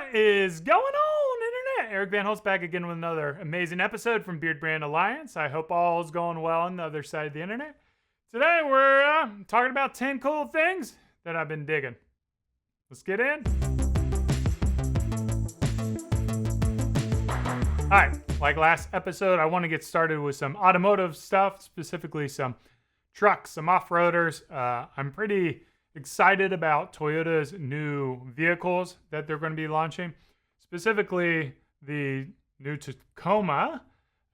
What is going on, Internet? Eric Bandholz back again with another amazing episode from Beardbrand Alliance. I hope all is going well on the other side of the Internet. Today we're talking about 10 cool things that I've been digging. Let's get in. All right, like last episode, I want to get started with some automotive stuff, specifically some trucks, some off-roaders. I'm pretty excited about Toyota's new vehicles that they're going to be launching, specifically the new Tacoma,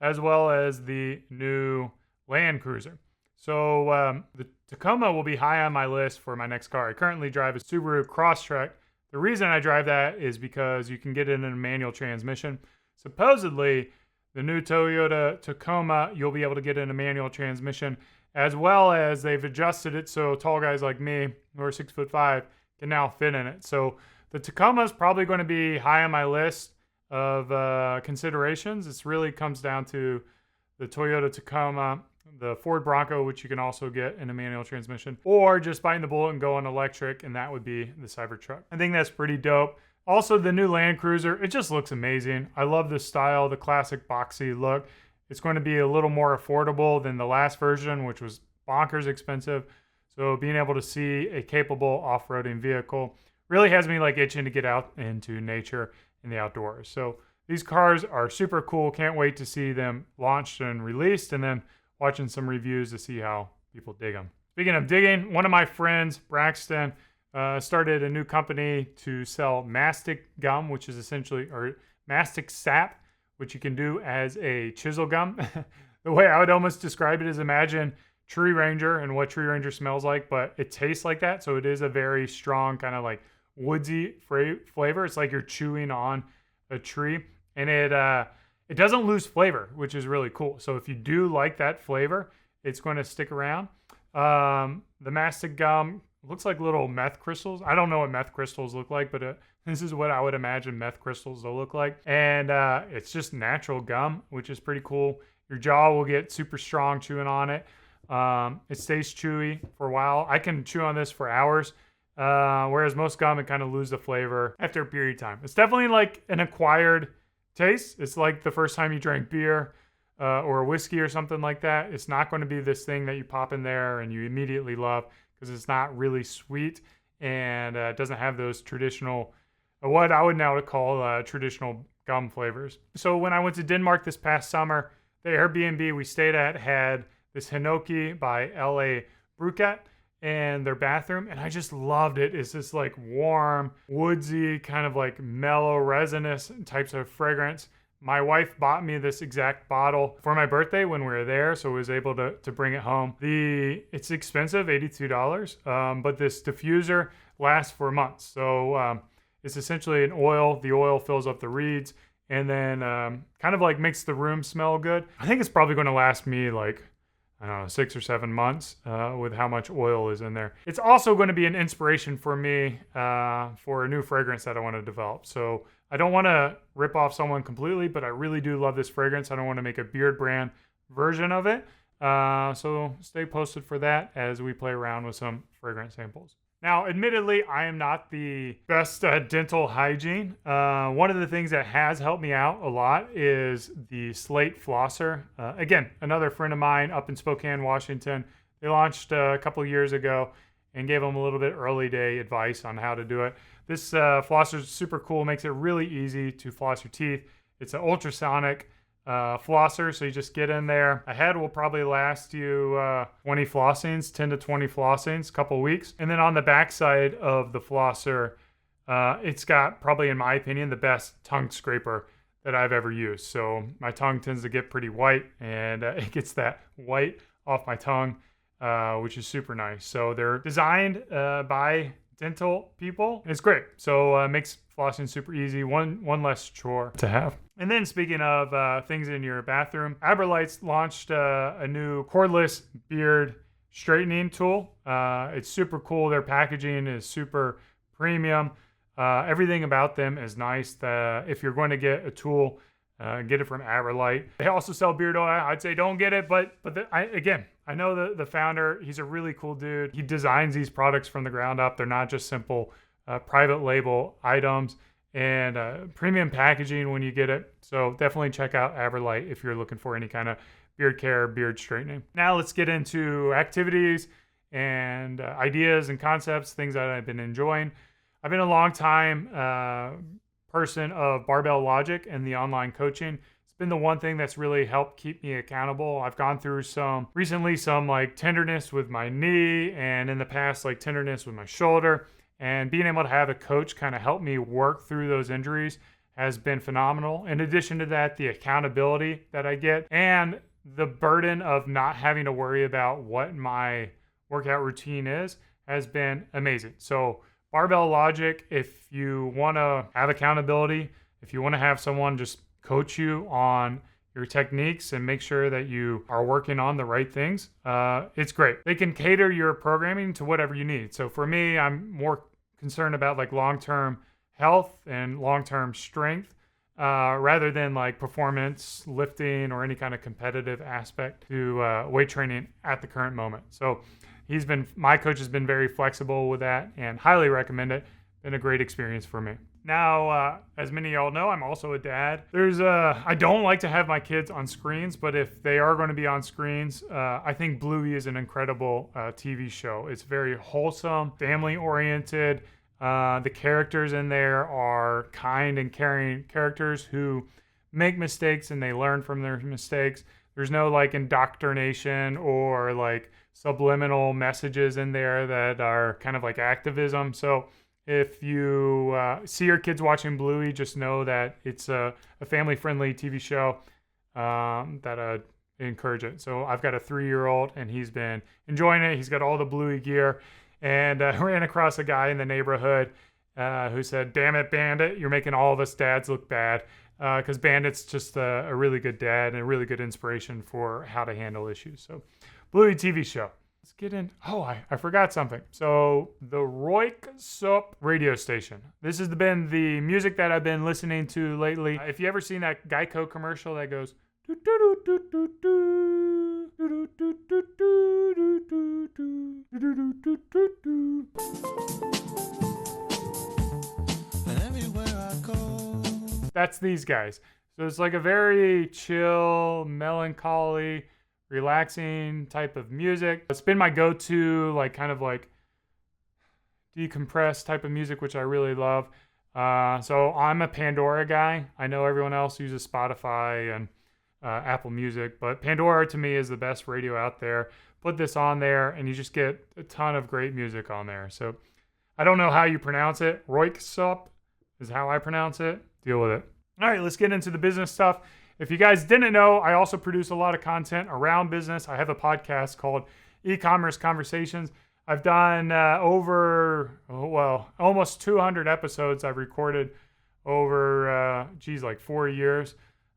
as well as the new Land Cruiser. So the Tacoma will be high on my list for my next car. I currently drive a Subaru Crosstrek. The reason I drive that is because you can get it in a manual transmission. Supposedly, the new Toyota Tacoma, you'll be able to get in a manual transmission, as well as they've adjusted it so tall guys like me, who are 6'5", can now fit in it. So the Tacoma is probably going to be high on my list of considerations. It really comes down to the Toyota Tacoma, the Ford Bronco, which you can also get in a manual transmission, or just biting the bullet and going electric, and that would be the Cybertruck. I think that's pretty dope. Also, the new Land Cruiser, it just looks amazing. I love the style, the classic boxy look. It's going to be a little more affordable than the last version, which was bonkers expensive. So being able to see a capable off-roading vehicle really has me like itching to get out into nature and the outdoors. So these cars are super cool. Can't wait to see them launched and released, and then watching some reviews to see how people dig them. Speaking of digging, one of my friends, Braxton, started a new company to sell mastic gum, which is essentially, or mastic sap, which you can do as a chisel gum. The way I would almost describe it is imagine Tree Ranger and what Tree Ranger smells like, but it tastes like that. So it is a very strong kind of like woodsy flavor. It's like you're chewing on a tree, and it doesn't lose flavor, which is really cool. So if you do like that flavor, it's going to stick around. The mastic gum looks like little meth crystals. I don't know what meth crystals look like, but this is what I would imagine meth crystals will look like. And it's just natural gum, which is pretty cool. Your jaw will get super strong chewing on it. It stays chewy for a while. I can chew on this for hours, whereas most gum, it kind of loses the flavor after a period of time. It's definitely like an acquired taste. It's like the first time you drank beer or a whiskey or something like that. It's not going to be this thing that you pop in there and you immediately love, because it's not really sweet and it doesn't have those traditional, what I would now call traditional gum flavors. So when I went to Denmark this past summer, the Airbnb we stayed at had this Hinoki by L.A. Brucat and their bathroom, and I just loved it. It's this like warm, woodsy, kind of like mellow, resinous types of fragrance. My wife bought me this exact bottle for my birthday when we were there, so I was able to bring it home. It's expensive, $82, but this diffuser lasts for months. So it's essentially an oil. The oil fills up the reeds and then kind of like makes the room smell good. I think it's probably going to last me like, I don't know, 6 or 7 months with how much oil is in there. It's also going to be an inspiration for me for a new fragrance that I want to develop. So I don't want to rip off someone completely, but I really do love this fragrance. I don't want to make a Beardbrand version of it. So stay posted for that as we play around with some fragrance samples. Now, admittedly, I am not the best at dental hygiene. One of the things that has helped me out a lot is the Slate flosser. Again, another friend of mine up in Spokane, Washington. They launched a couple of years ago and gave them a little bit early day advice on how to do it. This flosser is super cool, makes it really easy to floss your teeth. It's an ultrasonic flosser, so you just get in there. A head will probably last you 20 flossings, 10 to 20 flossings, a couple weeks. And then on the backside of the flosser, it's got probably, in my opinion, the best tongue scraper that I've ever used. So my tongue tends to get pretty white, and it gets that white off my tongue, which is super nice. So they're designed by dental people. It's great. So it makes flossing super easy. One less chore to have. And then speaking of things in your bathroom, Aberlight's launched a new cordless beard straightening tool. It's super cool. Their packaging is super premium. Everything about them is nice. If you're going to get a tool, get it from Aberlight. They also sell beard oil. I'd say don't get it, but I know the founder. He's a really cool dude. He designs these products from the ground up. They're not just simple private label items. and premium packaging when you get it. So definitely check out Aberlight if you're looking for any kind of beard care, beard straightening. Now let's get into activities and ideas and concepts, things that I've been enjoying. I've been a long time person of barbell logic and the online coaching. It's been the one thing that's really helped keep me accountable. I've gone through recently some like tenderness with my knee, and in the past like tenderness with my shoulder. And being able to have a coach kind of help me work through those injuries has been phenomenal. In addition to that, the accountability that I get and the burden of not having to worry about what my workout routine is has been amazing. So barbell logic, if you want to have accountability, if you want to have someone just coach you on your techniques and make sure that you are working on the right things, it's great. They can cater your programming to whatever you need. So for me, I'm more concerned about like long-term health and long-term strength rather than like performance lifting or any kind of competitive aspect to weight training at the current moment. So my coach has been very flexible with that and highly recommend it. Been a great experience for me. Now, as many of y'all know, I'm also a dad. I don't like to have my kids on screens, but if they are going to be on screens, I think Bluey is an incredible TV show. It's very wholesome, family-oriented. The characters in there are kind and caring characters who make mistakes and they learn from their mistakes. There's no like indoctrination or like subliminal messages in there that are kind of like activism. So if you see your kids watching Bluey, just know that it's a family-friendly TV show that I encourage it. So I've got a 3-year-old and he's been enjoying it. He's got all the Bluey gear. And ran across a guy in the neighborhood who said, "Damn it, Bandit, you're making all of us dads look bad." Because Bandit's just a really good dad and a really good inspiration for how to handle issues. So, Bluey TV show. Let's get in. Oh, I forgot something. So, the Roik Sup radio station. This has been the music that I've been listening to lately. If you ever seen that Geico commercial that goes, doo doo doo doo doo doo doo doo doo doo doo doo. And everywhere I go. That's these guys. So it's like a very chill, melancholy, relaxing type of music. It's been my go-to, like kind of like decompressed type of music, which I really love. So I'm a Pandora guy. I know everyone else uses Spotify and Apple Music, but Pandora to me is the best radio out there. Put this on there and you just get a ton of great music on there. So I don't know how you pronounce it. Roiksup is how I pronounce it. Deal with it. All right, let's get into the business stuff. If you guys didn't know, I also produce a lot of content around business. I have a podcast called ECommerce Conversations. I've done almost 200 episodes I've recorded over, like 4 years.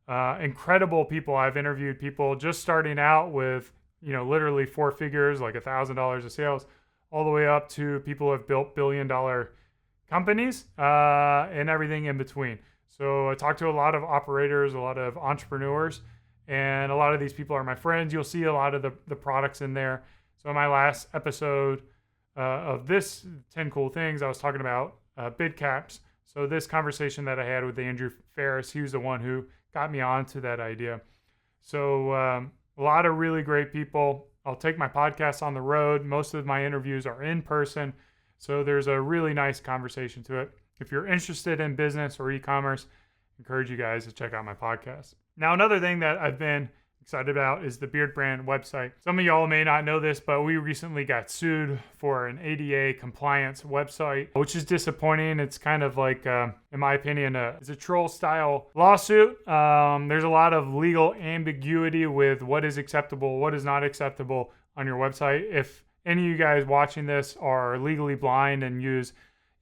Incredible people. I've interviewed people just starting out with, literally 4 figures, like $1,000 of sales, all the way up to people who have built billion-dollar companies and everything in between. So I talk to a lot of operators, a lot of entrepreneurs, and a lot of these people are my friends. You'll see a lot of the products in there. So in my last episode of this 10 Cool Things, I was talking about bid caps. So this conversation that I had with Andrew Ferris, he was the one who got me onto that idea. So a lot of really great people. I'll take my podcast on the road. Most of my interviews are in person. So there's a really nice conversation to it. If you're interested in business or e-commerce, I encourage you guys to check out my podcast. Now, another thing that I've been excited about is the Beardbrand website. Some of y'all may not know this, but we recently got sued for an ADA compliance website, which is disappointing. It's kind of like, in my opinion, it's a troll style lawsuit. There's a lot of legal ambiguity with what is acceptable, what is not acceptable on your website. If any of you guys watching this are legally blind and use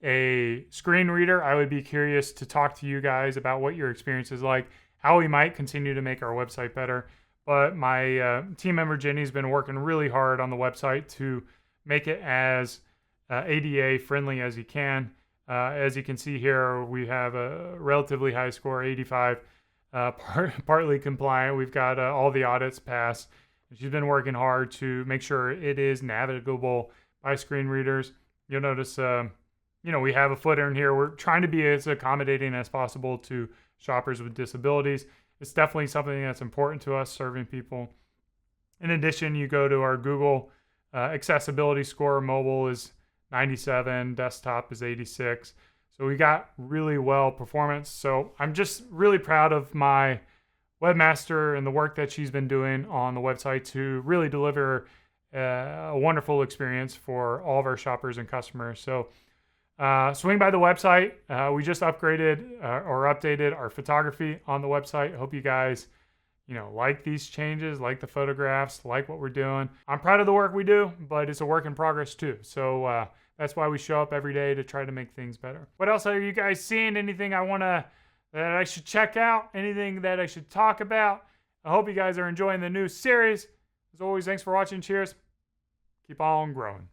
a screen reader, I would be curious to talk to you guys about what your experience is like, how we might continue to make our website better. But my team member Jenny's been working really hard on the website to make it as ADA friendly as you can. As you can see here, we have a relatively high score, 85, partly compliant. We've got all the audits passed. She's been working hard to make sure it is navigable by screen readers. You'll notice, we have a footer in here. We're trying to be as accommodating as possible to shoppers with disabilities. It's definitely something that's important to us, serving people. In addition, you go to our Google accessibility score. Mobile is 97, desktop is 86. So we got really well performance. So I'm just really proud of my webmaster and the work that she's been doing on the website to really deliver a wonderful experience for all of our shoppers and customers. So swing by the website. We just upgraded or updated our photography on the website. I hope you guys, like these changes, like the photographs, like what we're doing. I'm proud of the work we do, but it's a work in progress too. So that's why we show up every day to try to make things better. What else are you guys seeing? Anything that I should check out? Anything that I should talk about? I hope you guys are enjoying the new series. As always, thanks for watching. Cheers. Keep on growing.